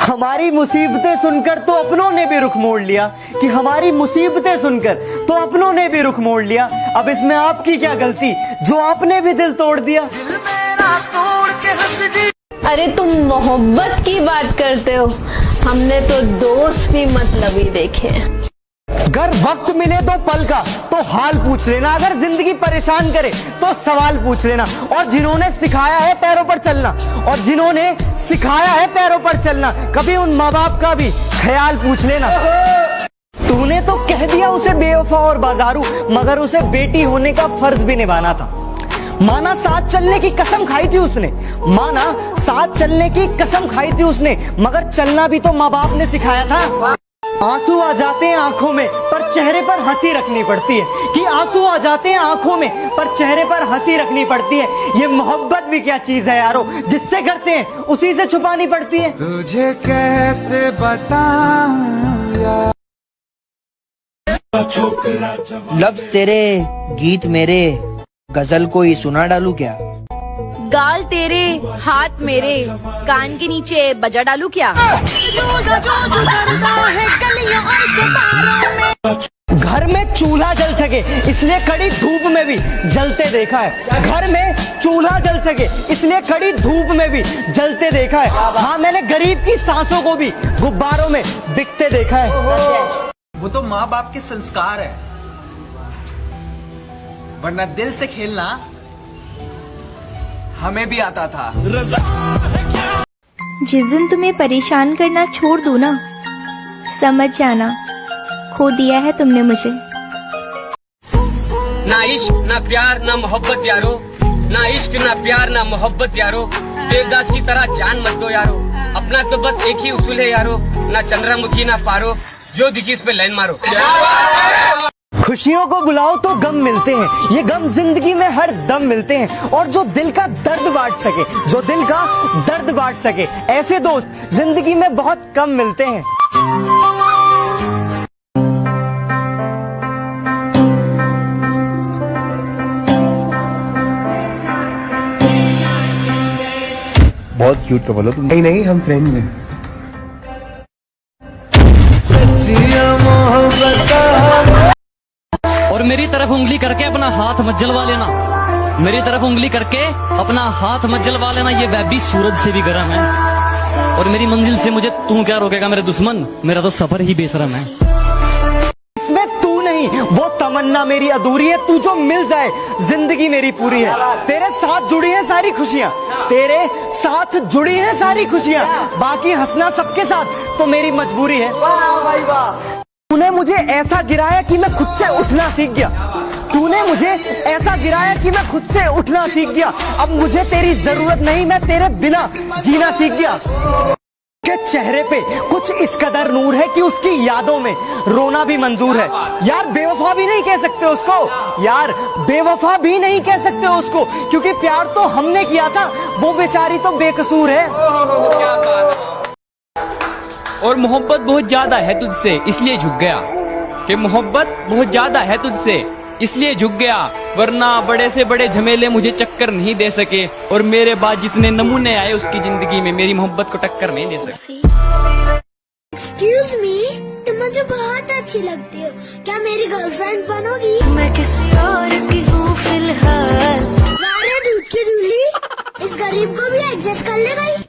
हमारी मुसीबतें सुनकर तो अपनों ने भी रुख मोड़ लिया, कि हमारी मुसीबतें सुनकर तो अपनों ने भी रुख मोड़ लिया। अब इसमें आपकी क्या गलती जो आपने भी दिल तोड़ दिया। अरे तुम मोहब्बत की बात करते हो, हमने तो दोस्त भी मतलबी देखे हैं। अगर वक्त मिले तो पल का तो हाल पूछ लेना, अगर जिंदगी परेशान करे तो सवाल पूछ लेना। और जिन्होंने सिखाया है पैरों पर चलना, और जिन्होंने सिखाया है पैरों पर चलना, कभी उन माँ बाप का भी ख्याल पूछ लेना। तूने तो कह दिया उसे बेवफा और बाजारू, मगर उसे बेटी होने का फर्ज भी निभाना था। माना साथ चलने की कसम खाई थी उसने, माना साथ चलने की कसम खाई थी उसने, मगर चलना भी तो माँ बाप ने सिखाया था। आंसू आ जाते हैं आंखों में पर चेहरे पर हंसी रखनी पड़ती है, कि आंसू आ जाते हैं आंखों में पर चेहरे पर हंसी रखनी पड़ती है। ये मोहब्बत भी क्या चीज है यारो, जिससे करते हैं उसी से छुपानी पड़ती है। तुझे कैसे बताऊं यार। लफ्ज तेरे गीत मेरे, गजल कोई सुना डालू क्या। गाल तेरे हाथ मेरे, कान के नीचे बजा डालू क्या। घर में चूल्हा जल सके इसलिए कड़ी धूप में भी जलते देखा है। घर में चूल्हा जल सके इसलिए कड़ी धूप में भी जलते देखा है। हाँ, मैंने गरीब की सांसों को भी गुब्बारों में बिकते देखा है। वो तो माँ बाप के संस्कार है, वरना दिल से खेलना हमें भी आता था। जिस दिन तुम्हें परेशान करना छोड़ दूं ना, समझ जाना खो दिया है तुमने मुझे। ना इश्क ना प्यार ना मोहब्बत यारो, ना इश्क ना प्यार ना मोहब्बत यारो। देवदास की तरह जान मत दो यारो, अपना तो बस एक ही उसूल है यारो, ना चंद्रमुखी ना पारो, जो दिखी इस पे लाइन मारो। खुशियों को बुलाओ तो गम मिलते हैं, ये गम जिंदगी में हर दम मिलते हैं। और जो दिल का दर्द बांट सके, जो दिल का दर्द बांट सके, ऐसे दोस्त जिंदगी में बहुत कम मिलते हैं। बहुत क्यूट कपल हो तुम। नहीं नहीं, हम फ्रेंड्स हैं। और मेरी तरफ उंगली करके अपना हाथ मत जलवा लेना, मेरी तरफ उंगली करके अपना हाथ मत जलवा लेना। ये वैबी सूरज से भी गर्म है, और मेरी मंजिल से मुझे तू क्या रोकेगा मेरे दुश्मन, मेरा तो सफर ही बेशरम है। इसमें तू नहीं वो तमन्ना मेरी अधूरी है, तू जो मिल जाए जिंदगी मेरी पूरी है। तेरे साथ जुड़ी है सारी खुशियाँ, तेरे साथ जुड़ी है सारी खुशियाँ, बाकी हंसना सबके साथ तो मेरी मजबूरी है। वाह भाई वाह। तूने मुझे ऐसा गिराया कि मैं खुद से उठना सीख गया, तूने मुझे ऐसा गिराया कि मैं खुद से उठना सीख गया। अब मुझे तेरी जरूरत नहीं, मैं तेरे बिना जीना सीख गया। के चेहरे पे कुछ इस कदर नूर है कि उसकी यादों में रोना भी मंजूर है। यार बेवफा भी नहीं कह सकते उसको, यार बेवफा भी नहीं कह सकते उसको, क्योंकि प्यार तो हमने किया था, वो बेचारी तो बेकसूर है। और मोहब्बत बहुत ज्यादा है तुझसे इसलिए झुक गया, कि मोहब्बत बहुत ज्यादा है तुझसे इसलिए झुक गया, वरना बड़े से बड़े झमेले मुझे चक्कर नहीं दे सके, और मेरे बाद जितने नमूने आए उसकी जिंदगी में मेरी मोहब्बत को टक्कर नहीं दे सके। एक्सक्यूज मी, तुम मुझे बहुत अच्छी लगती हो, क्या मेरी गर्लफ्रेंड बनोगी। मैं किसी और की हूँ फिलहाल। दूध की दूली, इस गरीब को भी एडजस्ट कर ले गई।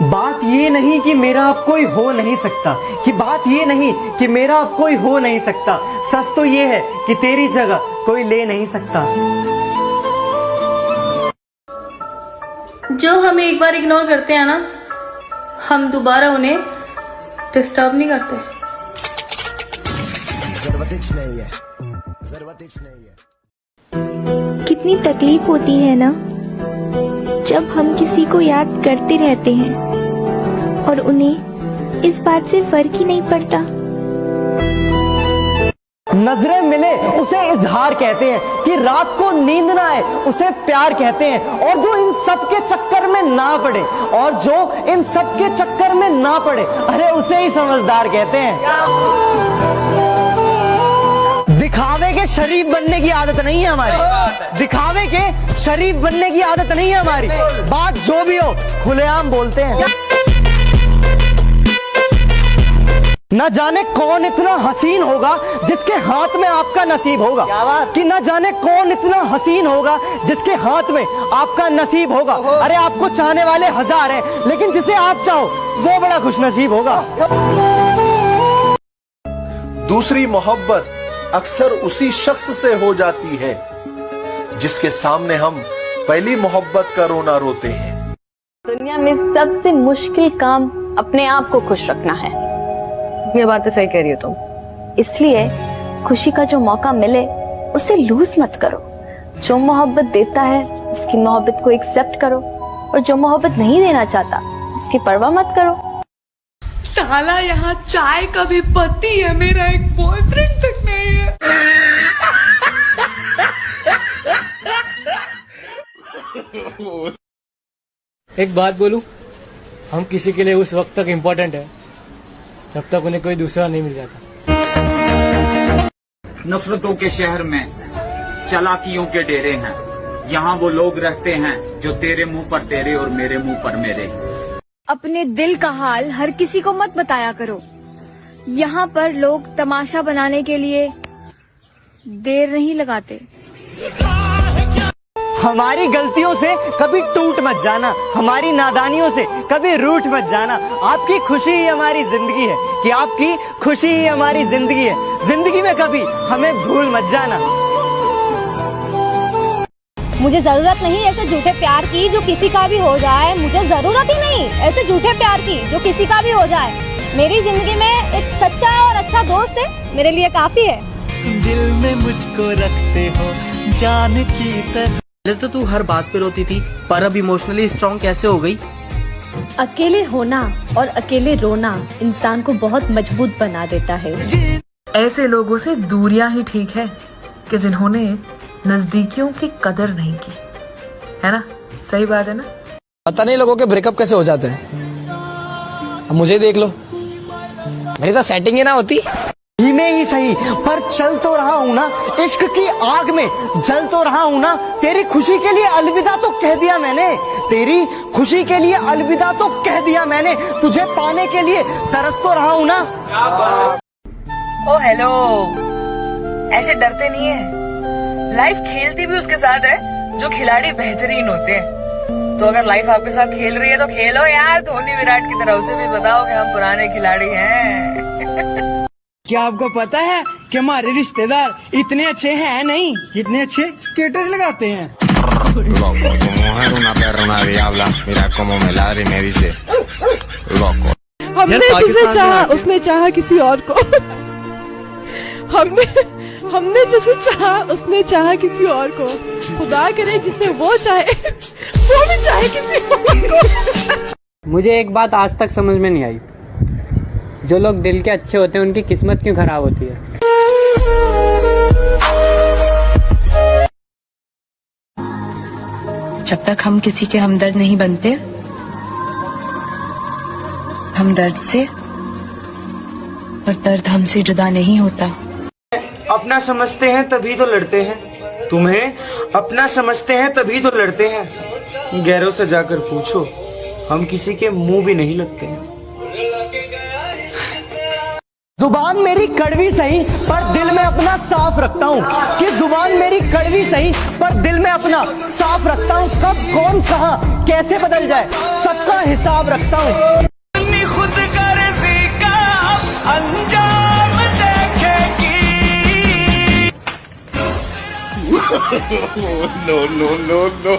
बात ये नहीं कि मेरा अब कोई हो नहीं सकता, कि बात ये नहीं कि मेरा अब कोई हो नहीं सकता, सच तो ये है कि तेरी जगह कोई ले नहीं सकता। जो हम एक बार इग्नोर करते हैं ना, हम दोबारा उन्हें डिस्टर्ब नहीं करते। कितनी तकलीफ होती है ना जब हम किसी को याद करते रहते हैं और उन्हें इस बात से फर्क ही नहीं पड़ता। नजरें मिले उसे इजहार कहते हैं, कि रात को नींद ना आए उसे प्यार कहते हैं। और जो इन सब के चक्कर में ना पड़े, और जो इन सब के चक्कर में ना पड़े, अरे उसे ही समझदार कहते हैं। दिखावे के शरीफ बनने की आदत नहीं है हमारी, दिखावे के शरीफ बनने की आदत नहीं है हमारी। बात जो भी हो खुलेआम बोलते हैं। न जाने कौन इतना हसीन होगा जिसके हाथ में आपका नसीब होगा। क्या बात? कि न जाने कौन इतना हसीन होगा जिसके हाथ में आपका नसीब होगा। अरे आपको चाहने वाले 1000 हैं, लेकिन जिसे आप चाहो वो बड़ा खुशनसीब होगा। दूसरी मोहब्बत अक्सर उसी शख्स से हो जाती है जिसके सामने हम पहली मोहब्बत का रोना रोते हैं। दुनिया में सबसे मुश्किल काम अपने आप को खुश रखना है। ये बात तो सही कह रही हो तुम। इसलिए खुशी का जो मौका मिले उसे लूज मत करो। जो मोहब्बत देता है उसकी मोहब्बत को एक्सेप्ट करो, और जो मोहब्बत नहीं देना चाहता उसकी परवाह मत करो। साला यहाँ चाय का भी पति है, मेरा एक बॉयफ्रेंड तक नहीं है। एक बात बोलूं, हम किसी के लिए उस वक्त तक इम्पोर्टेंट है जब तक उन्हें कोई दूसरा नहीं मिल जाता। नफरतों के शहर में चालाकियों के डेरे हैं। यहाँ वो लोग रहते हैं जो तेरे मुंह पर तेरे और मेरे मुंह पर मेरे। अपने दिल का हाल हर किसी को मत बताया करो। यहाँ पर लोग तमाशा बनाने के लिए देर नहीं लगाते। हमारी गलतियों से कभी टूट मत जाना, हमारी नादानियों से कभी रूठ मत जाना। आपकी खुशी ही हमारी जिंदगी है, कि आपकी खुशी ही हमारी जिंदगी है। जिंदगी में कभी हमें भूल मत जाना। मुझे जरूरत नहीं ऐसे झूठे प्यार की जो किसी का भी हो जाए। मुझे जरूरत ही नहीं ऐसे झूठे प्यार की जो किसी का भी हो जाए। मेरी जिंदगी में एक सच्चा और अच्छा दोस्त है, मेरे लिए काफी है। दिल में मुझको रखते हो जान की तरह। पहले तो तू हर बात पे रोती थी, पर अब इमोशनली स्ट्रॉन्ग कैसे हो गई? अकेले होना और अकेले रोना इंसान को बहुत मजबूत बना देता है। ऐसे लोगों से दूरियां ही ठीक है कि जिन्होंने नजदीकियों की कदर नहीं की, है ना? सही बात है ना? पता नहीं लोगों के ब्रेकअप कैसे हो जाते हैं। अब मुझे देख लो, मेरी तो सेटिंग ही ना होती। में ही सही, पर चल तो रहा हूँ ना, इश्क की आग में जल तो रहा हूँ ना। तेरी खुशी के लिए अलविदा तो कह दिया मैंने, तेरी खुशी के लिए अलविदा तो कह दिया मैंने। तुझे पाने के लिए तरस तो रहा हूँ ना। ओ हेलो, ऐसे डरते नहीं है। लाइफ खेलती भी उसके साथ है जो खिलाड़ी बेहतरीन होते हैं। तो अगर लाइफ आपके साथ खेल रही है तो खेलो यार, धोनी विराट की तरह। उसे भी बताओ कि हम पुराने खिलाड़ी हैं। क्या आपको पता है कि हमारे रिश्तेदार इतने अच्छे हैं नहीं जितने अच्छे स्टेटस लगाते हैं। हमने जिसे चाहा उसने चाहा किसी और को। हमने जिसे चाहा उसने चाहा किसी और को। खुदा करे जिसे वो चाहे वो भी चाहे किसी और को। मुझे एक बात आज तक समझ में नहीं आई, जो लोग दिल के अच्छे होते हैं उनकी किस्मत क्यों खराब होती है? जब तक हम किसी के हमदर्द नहीं बनते, हम दर्द से और दर्द हमसे जुदा नहीं होता। अपना समझते हैं तभी तो लड़ते हैं, तुम्हें अपना समझते हैं तभी तो लड़ते हैं। गैरों से जाकर पूछो, हम किसी के मुंह भी नहीं लगते हैं। जुबान मेरी कड़वी सही पर दिल में अपना साफ रखता हूँ। कि जुबान मेरी कड़वी सही पर दिल में अपना साफ रखता हूँ। कब कौन कहाँ कैसे बदल जाए सबका हिसाब रखता हूँ। खुद गर्जी का अंजाम देखेगी। No no no no